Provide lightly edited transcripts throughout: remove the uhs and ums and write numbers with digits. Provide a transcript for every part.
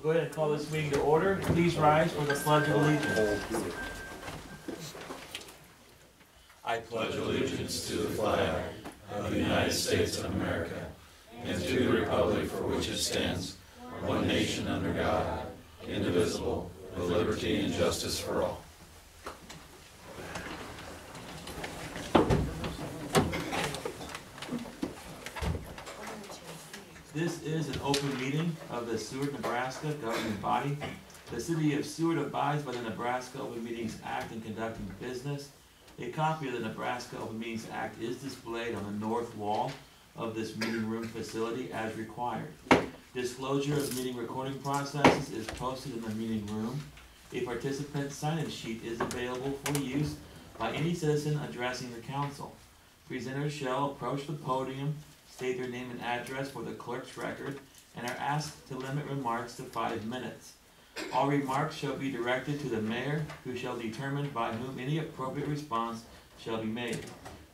We'll go ahead and call this meeting to order. Please rise for the Pledge of Allegiance. I pledge allegiance to the flag of the United States of America and to the republic for which it stands, one nation under God, indivisible, with liberty and justice for all. This is an open meeting of the Seward, Nebraska governing body. The city of Seward abides by the Nebraska Open Meetings Act in conducting business. A copy of the Nebraska Open Meetings Act is displayed on the north wall of this meeting room facility as required. Disclosure of meeting recording processes is posted in the meeting room. A participant sign-in sheet is available for use by any citizen addressing the council. Presenters shall approach the podium, state their name and address for the clerk's record, and are asked to limit remarks to 5 minutes. All remarks shall be directed to the mayor, who shall determine by whom any appropriate response shall be made.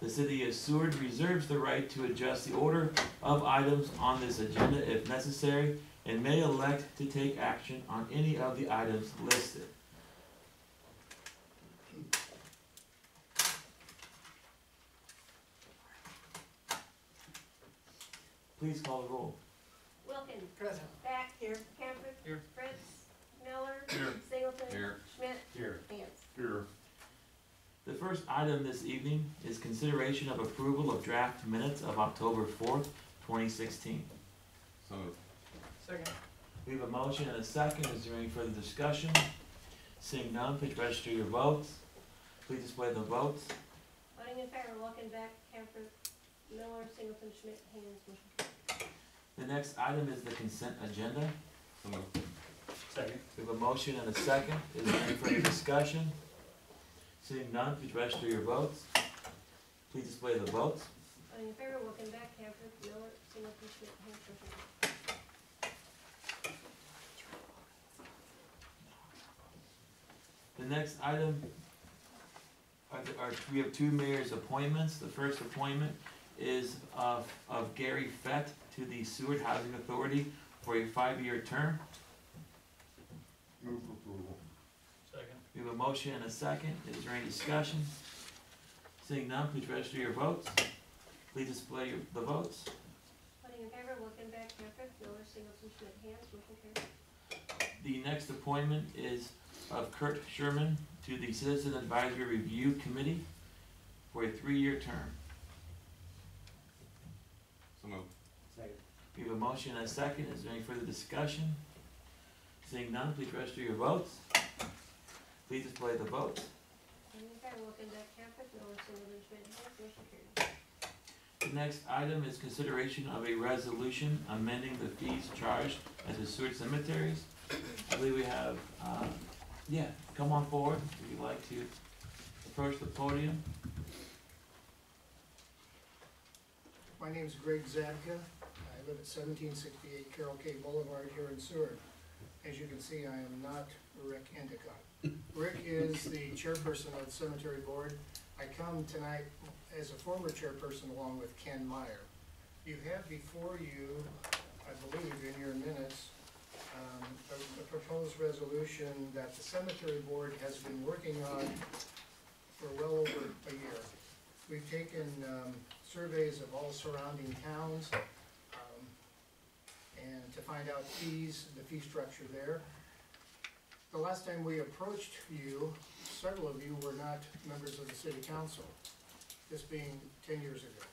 The city of Seward reserves the right to adjust the order of items on this agenda if necessary, and may elect to take action on any of the items listed. Please call the roll. Wilkins. Present. Back. Here. Camper. Here. Fritz. Miller. Here. Singleton. Here. Schmidt. Here. Hance. Here. The first item this evening is consideration of approval of draft minutes of October 4th, 2016. So moved. Second. We have a motion and a second. Is there any further discussion? Seeing none, please register your votes. Please display the votes. Voting in favor, Wilkins. Back. Camper. Miller. Singleton. Schmidt. Hance. Motion carried. The next item is the consent agenda. So moved. Second. We have a motion and a second. Is there any further discussion? Seeing none, please register your votes. Please display the votes. Voting in favor, Wilkins. Back. Camper. Miller. Singleton. Schmidt. Hance. Motion carried. The next item we have 2 mayor's appointments. The first appointment is of Gary Fett to the Seward Housing Authority for a 5-year term. Move for approval. Second. We have a motion and a second. Is there any discussion? Seeing none, please register your votes. Please display the votes. Voting in favor, Wilkins. Back. Camper. Miller. Singleton. Schmidt. Hance. Motion carried. The next appointment is of Kurt Sherman to the Citizen Advisory Review Committee for a 3-year term. So moved. Second. We have a motion and a second. Is there any further discussion? Seeing none, please register your votes. Please display the votes. Voting in favor, Wilkins. Back. Camper. Miller. Singleton. Schmidt. Hance. Motion carried. The next item is consideration of a resolution amending the fees charged at the Seward cemeteries. I believe we have, come on forward if you'd like to approach the podium. My name is Greg Zabka. I live at 1768 Carroll K Boulevard here in Seward. As you can see, I am not Rick Endicott. Rick is the chairperson of the cemetery board. I come tonight as a former chairperson along with Ken Meyer. You have before you, I believe in your minutes, a proposed resolution that the cemetery board has been working on for well over a year. We've taken surveys of all surrounding towns and to find out fees, the fee structure there. The last time we approached you, several of you were not members of the city council, this being 10 years ago.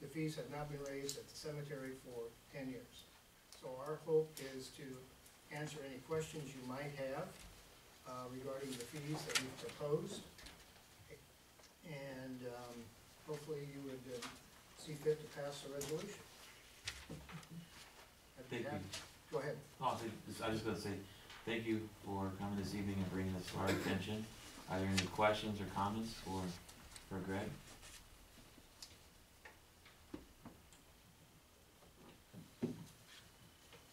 The fees have not been raised at the cemetery for 10 years. So our hope is to answer any questions you might have regarding the fees that we've proposed. And hopefully you would see fit to pass the resolution. Thank you. Go ahead. Oh, I was just gonna say, thank you for coming this evening and bringing this to our attention. Are there any questions or comments for Greg?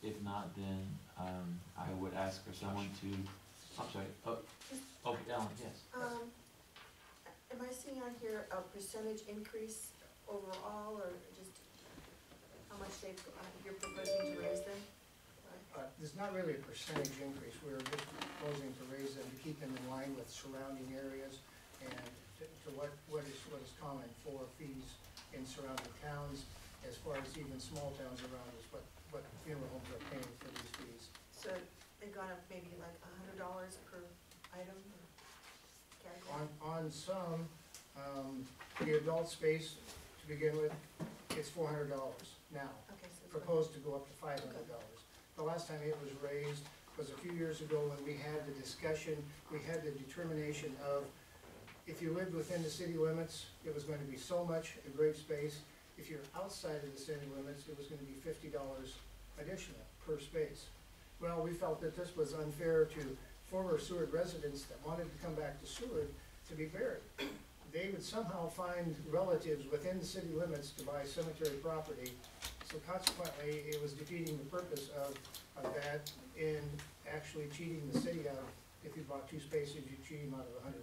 If not, then I would ask for someone to, I'm sorry, Ellen, yes. Am I seeing on here a percentage increase overall, or just how much you're proposing to raise them? it's not really a percentage increase, we're just proposing to raise them to keep them in line with surrounding areas and to what is common for fees in surrounding towns, as far as even small towns around us, what funeral homes are paying for these fees. So they've gone up maybe like $100 per item or category? On some, the adult space, to begin with, it's $400 now, Okay, so it's proposed to go up to $500. The last time it was raised was a few years ago when we had the discussion, we had the determination of, if you lived within the city limits, it was going to be so much a grave space. If you're outside of the city limits, it was going to be $50 additional per space. Well, we felt that this was unfair to former Seward residents that wanted to come back to Seward to be buried. They would somehow find relatives within the city limits to buy cemetery property. So consequently, it was defeating the purpose of that and actually cheating the city out of, if you bought 2 spaces, you cheat them out of $100.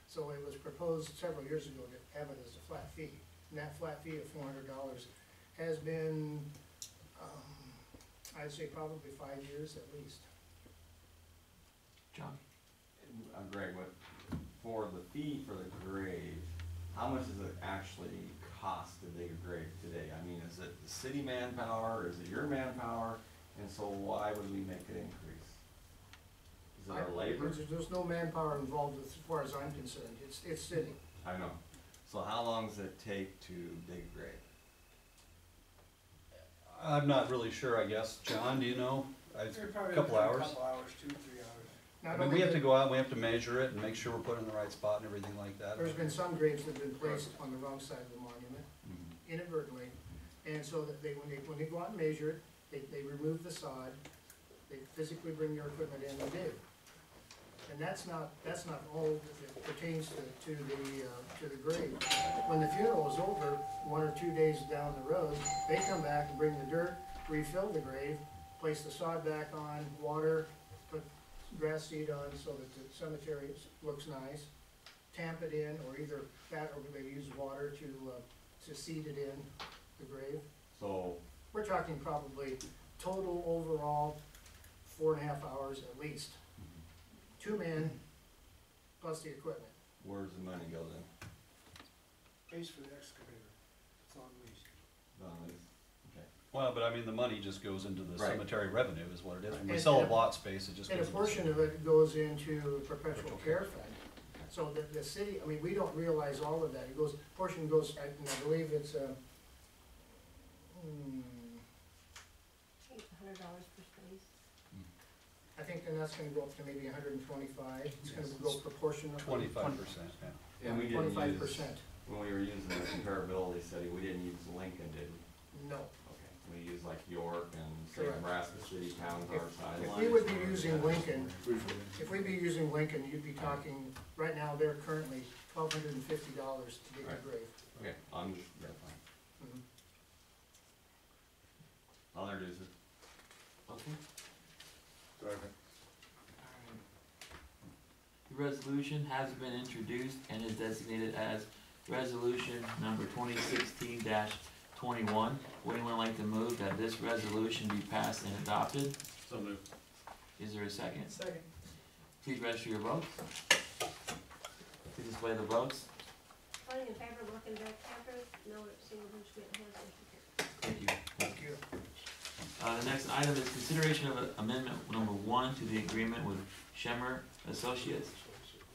So it was proposed several years ago to have it as a flat fee. And that flat fee of $400 has been, I'd say probably 5 years at least. John? Greg, for the fee for the grave, how much does it actually cost to dig a grave today? I mean, is it the city manpower, is it your manpower, and so why would we make it increase? Is it our labor? There's no manpower involved as far as I'm concerned, it's city. I know. So how long does it take to dig a grave? I'm not really sure, I guess. John, do you know? A Probably couple a hours? couple hours, 2-3 hours. Not I mean, only we have to that, go out and we have to measure it and make sure we're putting it in the right spot and everything like that. there's been some graves that have been placed on the wrong side of the monument inadvertently. And so that when they go out and measure it, they remove the sod, they physically bring their equipment in and dig. And that's not all that pertains to the grave. When the funeral is over, 1 or 2 days down the road, they come back and bring the dirt, refill the grave, place the sod back on, water, put grass seed on so that the cemetery looks nice, tamp it in, or either that or they use water to seed it in the grave. So, We're talking probably total overall 4.5 hours at least. 2 men plus the equipment. where's the money go then? Pays for the excavator, it's on lease. Okay. Well, but I mean, the money just goes into the Right. cemetery revenue is what it is. When we And- sell a and- lot space, it just goes And a into. portion of it goes into perpetual care fund. So the city, I mean, we don't realize all of that. It goes, portion goes, and I believe it's, $800 per space. I think then that's gonna go up to maybe 125. It's gonna go proportional. 25%, yeah. And we didn't 25%. when we were using the comparability study, we didn't use Lincoln, did we? No. Okay, we used like York and say Correct. Nebraska city towns our size. If we would be using Lincoln, you'd be talking, right now, they're currently $1,250 to dig a Right. grave. Okay, I'm just, yeah, fine. Mhm. I'll introduce it. Okay. Second. The resolution has been introduced and is designated as resolution number 2016-21. Would anyone like to move that this resolution be passed and adopted? So moved. Is there a second? Second. Please register your votes. Please display the votes. Voting in favor, Luckenbeck, Camper, Miller, Singleton, Schmidt, Hess, motion carried. Thank you. Thank you. The next item is consideration of amendment number 1 to the agreement with Schemmer Associates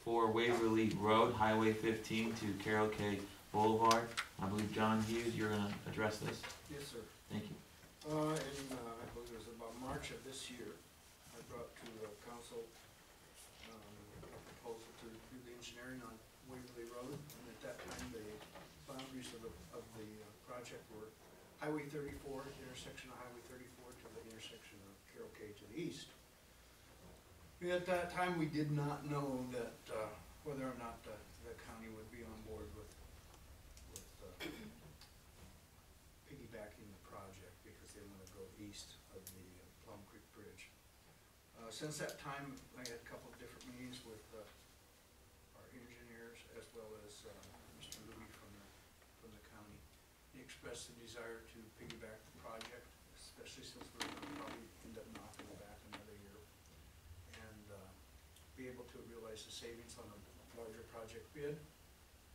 for Waverly Road, Highway 15 to Carroll K Boulevard. I believe John Hughes, you're gonna address this. Yes, sir. Thank you. I believe it was about March of this year, I brought to council, a proposal to do the engineering on Waverly Road. And at that time, the boundaries of the project were Highway 34, intersection of Highway 34 to the intersection of Carroll K to the east. And at that time, we did not know that, whether or not the county would be on board with piggybacking the project because they want to go east of the Plum Creek Bridge. Since that time, I had a couple of different meetings with our engineers as well as Mr. Louie from the county. He expressed the desire to piggyback the project, especially since we're going to probably end up knocking the back us a savings on a larger project bid,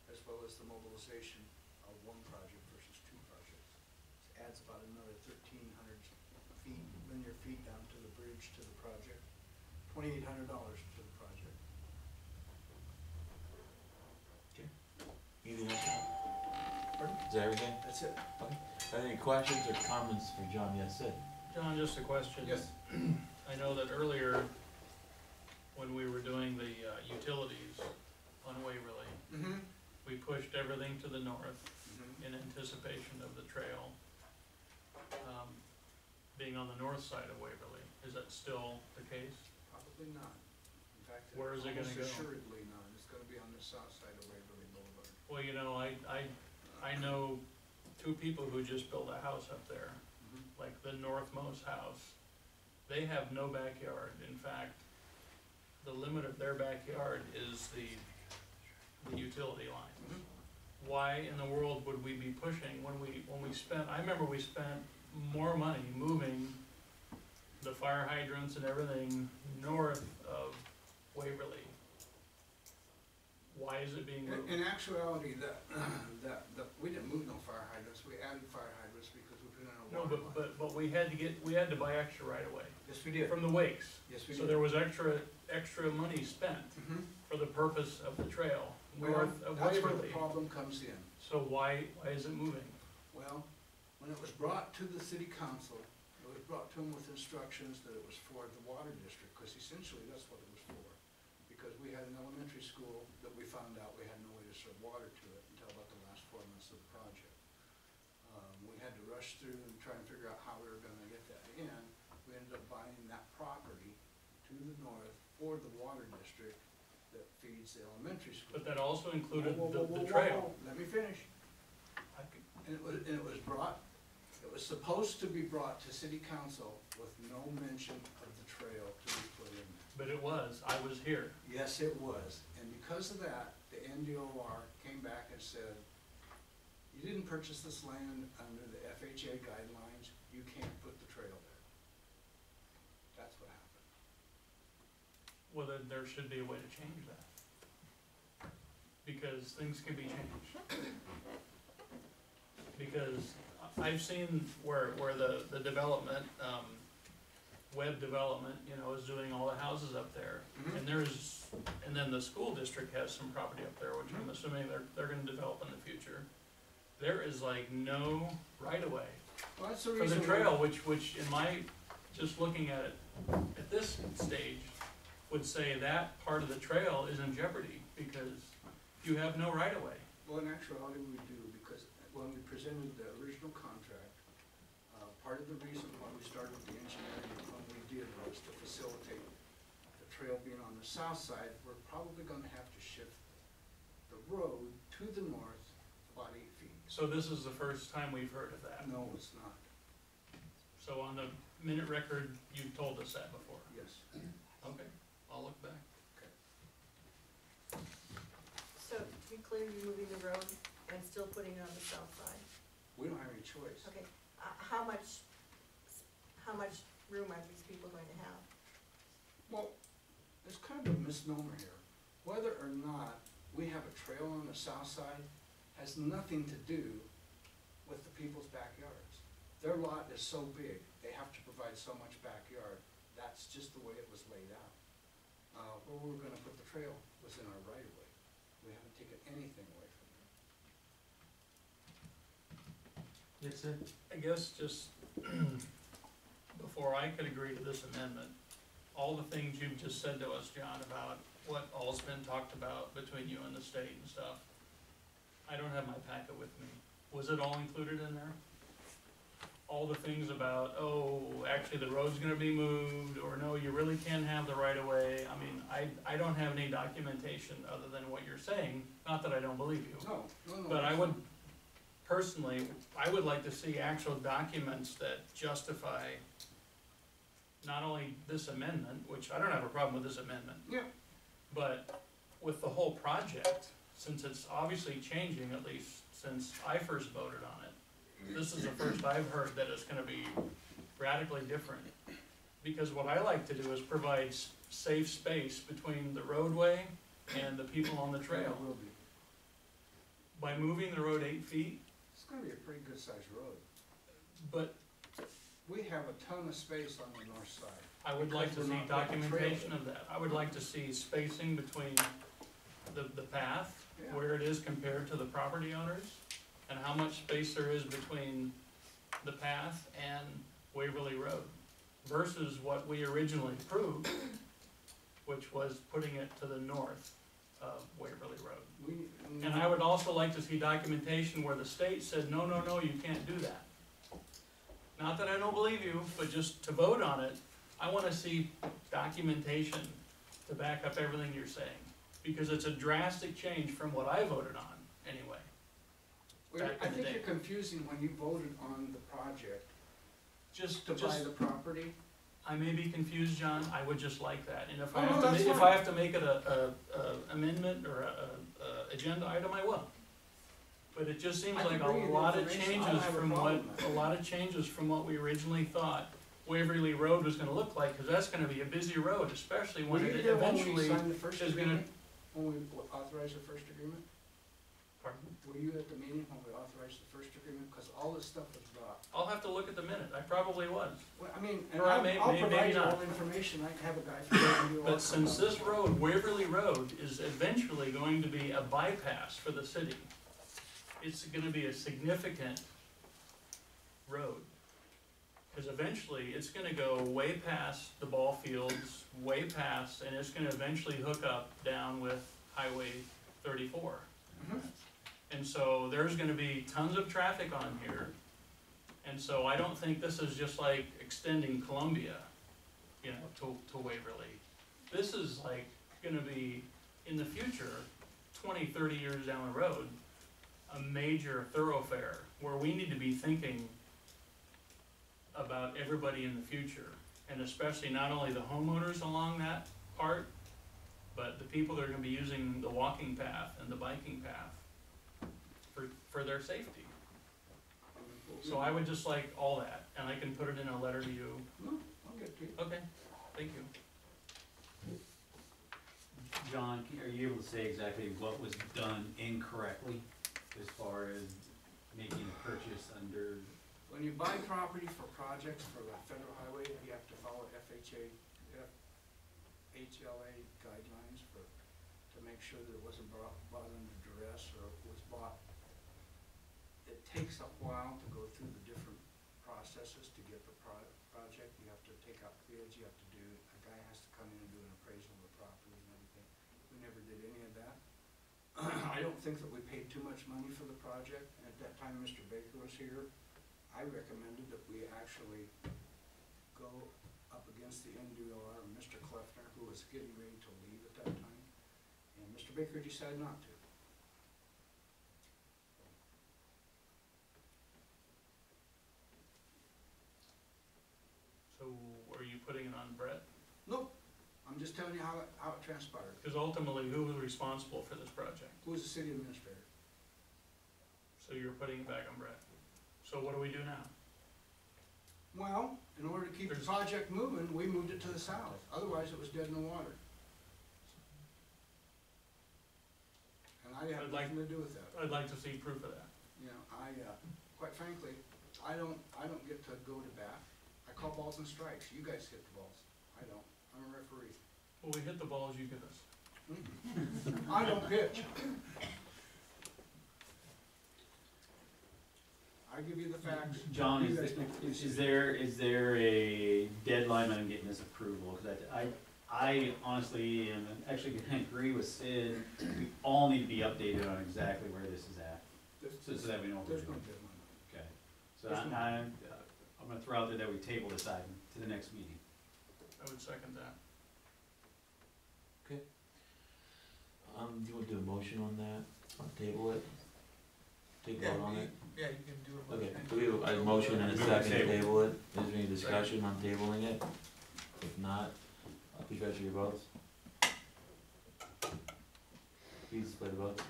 as well as the mobilization of one project versus two projects. It adds about another 1,300 feet, linear feet down to the bridge to the project, $2,800 to the project. Anything else, John? Pardon? Is that everything? That's it. Okay. Are there any questions or comments for John? Yes, Sid? John, just a question. Yes. I know that earlier, when we were doing the utilities on Waverly, Mm-hmm. we pushed everything to the north in anticipation of the trail being on the north side of Waverly. Is that still the case? Probably not. In fact, Where is it gonna almost go? assuredly not. It's gonna be on the south side of Waverly Boulevard. Well, you know, I know two people who just built a house up there, like the northmost house. They have no backyard. In fact, the limit of their backyard is the utility lines. Why in the world would we be pushing when we spent, I remember we spent more money moving the fire hydrants and everything north of Waverly. Why is it being moved? In actuality, we didn't move no fire hydrants. We added fire hydrants because we put in a No, water line. but we had to buy extra right away Yes, we did. from the wakes. Yes, we So did. there was extra money spent Mhm. for the purpose of the trail Well, north of that's where the Waverly. problem comes in. So why is it moving? Well, when it was brought to the city council, it was brought to them with instructions that it was for the water district, because essentially that's what it was for. Because we had an elementary school that we found out we had no way to serve water to it until about the last 4 months of the project. We had to rush through and try and figure out how we were gonna get that in. We ended up buying that property to the north for the water district that feeds the elementary school. But that also included Whoa, whoa, whoa, the whoa, trail. whoa. Let me finish. I could- And it was supposed to be brought to city council with no mention of the trail to be put in there. But it was, I was here. Yes, it was, and because of that, the NDOR came back and said, you didn't purchase this land under the FHA guidelines, you can't put the trail there. That's what happened. Well, then there should be a way to change that. Because things can be changed. Because I've seen where the development, web development, you know, is doing all the houses up there. Mhm. And then the school district has some property up there, which I'm assuming they're gonna develop in the future. There is like no right of way Well, that's the for reason. the trail, which in my, just looking at it at this stage, would say that part of the trail is in jeopardy because you have no right of way. Well, in actuality, we do, because when we presented the original contract, part of the reason why we started the engineering when we did was to facilitate the trail being on the south side. We're probably gonna have to shift the road to the north about 8 feet. So this is the first time we've heard of that. No, it's not, So on the minute record, you've told us that before. yes. Okay, I'll look back. So to be clear, you're moving the road and still putting it on the south side? We don't have any choice. Okay, how much room are these people going to have? Well, there's kind of a misnomer here. Whether or not we have a trail on the south side has nothing to do with the people's backyards. Their lot is so big, they have to provide so much backyard. That's just the way it was laid out. Where we were gonna put the trail was in our right of way. We haven't taken anything away from them. Yes, sir? I guess just before I could agree to this amendment, all the things you've just said to us, John, about what all's been talked about between you and the state and stuff, I don't have my packet with me. Was it all included in there? All the things about, oh, actually the road's gonna be moved, or no, you really can't have the right of way. I mean, I don't have any documentation other than what you're saying, not that I don't believe you. No. But I would, personally, I would like to see actual documents that justify not only this amendment, which I don't have a problem with this amendment, Yeah, but with the whole project, since it's obviously changing, at least since I first voted on it. This is the first I've heard that it's gonna be radically different Because what I like to do is provide safe space between the roadway and the people on the trail. It will be. By moving the road 8 feet, It's gonna be a pretty good sized road. but We have a ton of space on the north side. I would like to Because see we're not putting documentation trails. of that. I would like to see spacing between the path, Yeah. where it is compared to the property owners, and how much space there is between the path and Waverly Road, versus what we originally approved, which was putting it to the north of Waverly Road. And I would also like to see documentation where the state said, no, no, no, you can't do that. Not that I don't believe you, but just to vote on it, I wanna see documentation to back up everything you're saying. Because it's a drastic change from what I voted on, anyway. Well, back I in the think day. you're confusing when you voted on the project Just, to buy just, the property. I may be confused, John, I would just like that. And if Oh, I have no, to, that's if fine. I have to make it a amendment or a agenda item, I will. But it just seems I can like a bring you the lot of information. I don't changes have a from what, problem with a that. lot of changes from what we originally thought Waverly Road was gonna look like, cause that's gonna be a busy road, especially Were when you it here when we eventually signed the first is gonna. agreement? When we authorized the first agreement? Pardon? Were you at the meeting when we authorized the first agreement? Cause all this stuff was brought. I'll have to look at the minute, I probably was. Well, I mean, and Or I I'll may- I'll maybe provide you not. all the information. I can have a guy from there and do all But that since stuff. this road, Waverly Road, is eventually going to be a bypass for the city, it's gonna be a significant road. Cause eventually, it's gonna go way past the ball fields, way past, and it's gonna eventually hook up down with Highway 34. Mhm. And so there's gonna be tons of traffic on here. And so I don't think this is just like extending Columbia, you know, to Waverly. This is like gonna be, in the future, 20, 30 years down the road, a major thoroughfare where we need to be thinking about everybody in the future. And especially not only the homeowners along that part, but the people that are gonna be using the walking path and the biking path for their safety. So I would just like all that, and I can put it in a letter to you. No, I'll get to you. Okay, thank you. John, are you able to say exactly what was done incorrectly as far as making a purchase under? When you buy property for projects for the federal highway, you have to follow HLA guidelines to make sure that it wasn't bought under duress or it was bought. It takes a while to go through the different processes to get the project. You have to take out bids, you have to do, a guy has to come in and do an appraisal of the property and everything. We never did any of that. I don't think that we paid too much money for the project. At that time, Mr. Baker was here. I recommended that we actually go up against the NDOR, Mr. Kleffner, who was getting ready to leave at that time, and Mr. Baker decided not to. So are you putting it on Brett? Nope, I'm just telling you how it transpired. Because ultimately, who was responsible for this project? Who was the city administrator? So you're putting it back on Brett. So what do we do now? Well, in order to keep the There's- project moving, we moved it to the south, otherwise it was dead in the water. And I have I'd like- nothing to do with that. I'd like to see proof of that. You know, quite frankly, I don't get to go to bat. I call balls and strikes. You guys hit the balls. I don't. I'm a referee. Well, we hit the balls you give us. I don't pitch. I give you the facts. John, You is, guys make the is decision. there a deadline on getting this approval? Cause I honestly am actually gonna agree with Sid, we all need to be updated on exactly where this is at, so that we know what we're There's no doing. deadline. Okay, so There's no- I'm gonna throw out there that we table this item to the next meeting. I would second that. Do you want to do a motion on that, or table it? Take a vote on it? Yeah, you can do a Okay, motion. do we have a motion and a Move to second to table. table it? Is there any discussion on tabling it? If not, please register your votes. Please display the votes.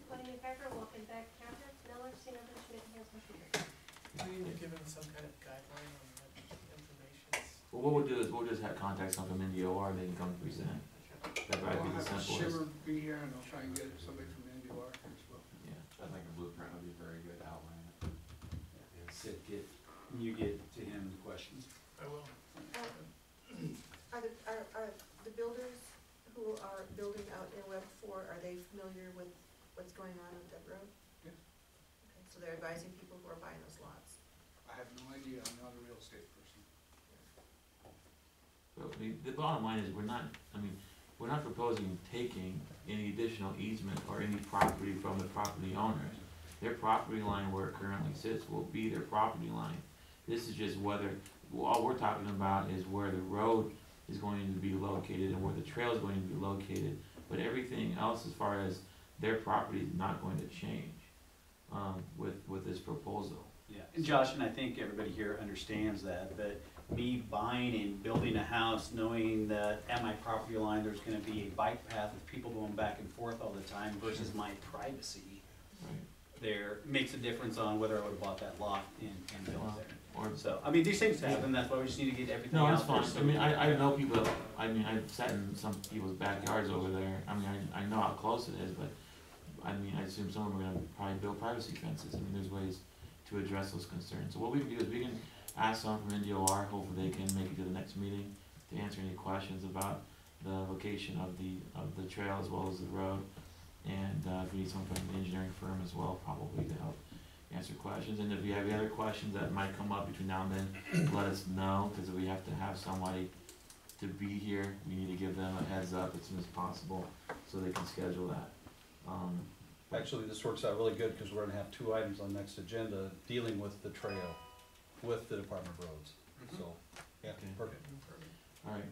Tony McFecker, Wolfenbeck, Camper, Miller, Singleton, Schmidt, Haynes, motion carried. Do you need to give him some kind of guideline on what information Well, what we'll do is we'll just have contact someone from NDOR, they can come present. That'd I'll probably be the have simplest. Shimmer be here and I'll try and get somebody from NDOR as well. Yeah. I think a blueprint would be very good to outline it. Sid, you get to him the questions. I will. Are the builders who are building out in Web 4, are they familiar with what's going on Deb Road? Yes. Okay, so they're advising people who are buying those lots. I have no idea, I'm not a real estate person. But the bottom line is, we're not proposing taking any additional easement or any property from the property owners. Their property line where it currently sits will be their property line. This is just whether, all we're talking about is where the road is going to be located and where the trail is going to be located. But everything else, as far as their property, is not going to change, with this proposal. Yeah, and Josh, and I think everybody here understands that me buying and building a house, knowing that at my property line, there's gonna be a bike path with people going back and forth all the time versus my privacy, Right. there makes a difference on whether I would've bought that lot and built there. Or, So, I mean, these things happen, that's why we just need to get everything no, out it's there. fine. I mean, I know people, I've sat in some people's backyards over there. I mean, I know how close it is, but, I mean, I assume some of them are gonna probably build privacy fences. I mean, there's ways to address those concerns. So what we can do is we can ask someone from NDOR, hopefully they can make it to the next meeting to answer any questions about the location of the trail as well as the road. And, if we need someone from the engineering firm as well, probably to help answer questions. And if you have any other questions that might come up between now and then, let us know, because we have to have somebody to be here. We need to give them a heads up as soon as possible, so they can schedule that. Actually, this works out really good, because we're gonna have 2 items on next agenda dealing with the trail, with the Department of Roads, so, yeah, Okay. perfect. All right,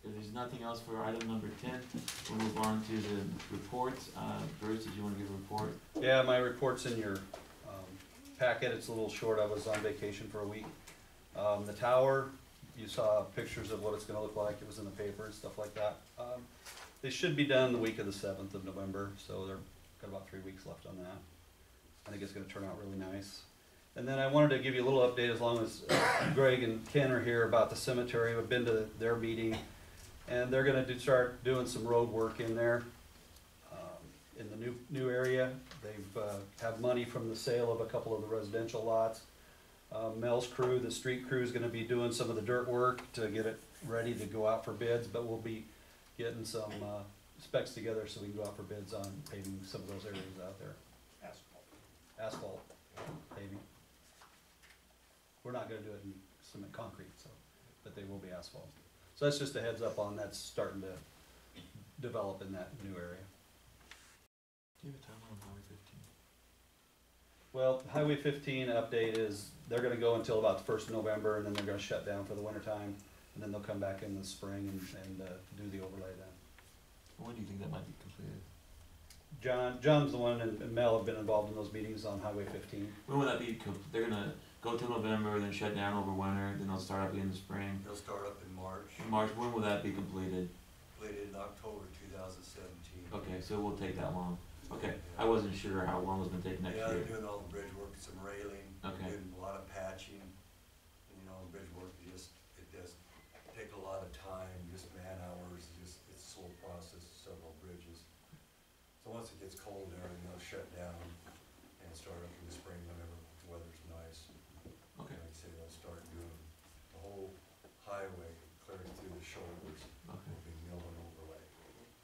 if there's nothing else for item number 10, we'll move on to the reports. Bruce, did you wanna give a report? Yeah, my report's in your packet, it's a little short, I was on vacation for a week. The tower, you saw pictures of what it's gonna look like, it was in the paper and stuff like that. They should be done the week of the 7th of November, so they're got about 3 weeks left on that. I think it's gonna turn out really nice. And then I wanted to give you a little update, as long as Greg and Ken are here, about the cemetery. We've been to their meeting, and they're gonna start doing some road work in there, in the new area. They've have money from the sale of a couple of the residential lots. Mel's crew, the street crew, is gonna be doing some of the dirt work to get it ready to go out for bids, but we'll be getting some specs together so we can go out for bids on paving some of those areas out there. Asphalt paving. We're not gonna do it in cement concrete, so, but they will be asphalt. So that's just a heads up on that's starting to develop in that new area. Do you have a timeline on Highway 15? Well, Highway 15 update is, they're gonna go until about the 1st of November, and then they're gonna shut down for the winter time, and then they'll come back in the spring and do the overlay then. When do you think that might be completed? John's the one, and Mel have been involved in those meetings on Highway 15. When will that be, they're gonna go till November, then shut down over winter, then they'll start up in the spring? They'll start up in March, In March, when will that be completed? completed in October 2017. Okay, so it will take that long. Okay, I wasn't sure how long it was gonna take next Yeah, year. they're doing all the bridge work, some railing, Okay. doing a lot of patching. And, you know, bridge work, it does take a lot of time, just man hours, it's a slow process, several bridges. So once it gets cold and everything, they'll shut down and start up in the spring whenever the weather's nice. Okay, Like I say, they'll start doing the whole highway, clearing through the shoulders, okay. will be mill and overlay.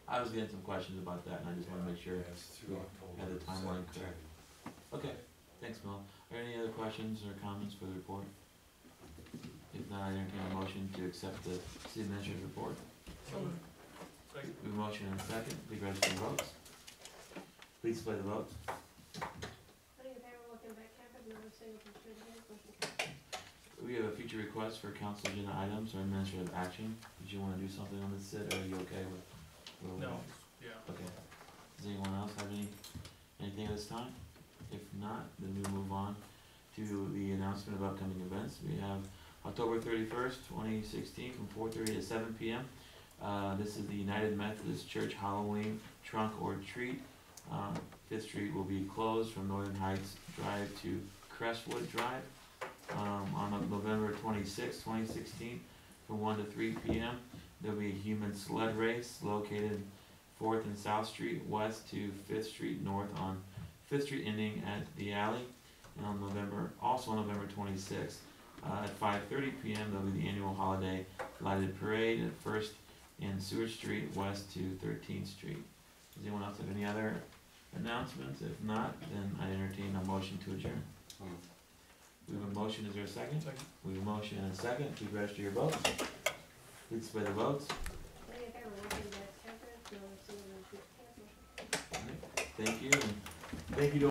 I was getting some questions about that, and I just wanna make sure. Yeah, it's through we October had the timeline 17. correct. Okay, thanks, Mel. Are there any other questions or comments for the report? If not, I entertain a motion to accept the city administrator's report. Second. We have a motion and a second, please register your votes. Please display the votes. Putting in favor, looking back, Campbell, Miller, Singleton, Schmidt, Haynes, motion carried. We have a future request for council agenda items or administrative action. Did you wanna do something on this, Sid, or are you okay with? where we're No, at? yeah. Okay. Does anyone else have anything at this time? If not, then we move on to the announcement of upcoming events. We have October 31st, 2016, from 4:30 to 7 p.m. This is the United Methodist Church Halloween Trunk or Treat. 5th Street will be closed from Northern Heights Drive to Crestwood Drive. On November 26th, 2016, from 1 to 3 p.m. There'll be a human sled race located 4th and South Street west to 5th Street north on 5th Street ending at the alley. And on November 26th, at 5:30 p.m. there'll be the annual holiday lighted parade at 1st and Seward Street west to 13th Street. Does anyone else have any other announcements? If not, then I entertain a motion to adjourn. We have a motion, is there a second? Second. We have a motion and a second, please register your votes. Please display the votes. Any in favor, Wilson, Beck, Camper, Miller, Seward, and Schmidt, Cancer, motion carries. Thank you, and thank you to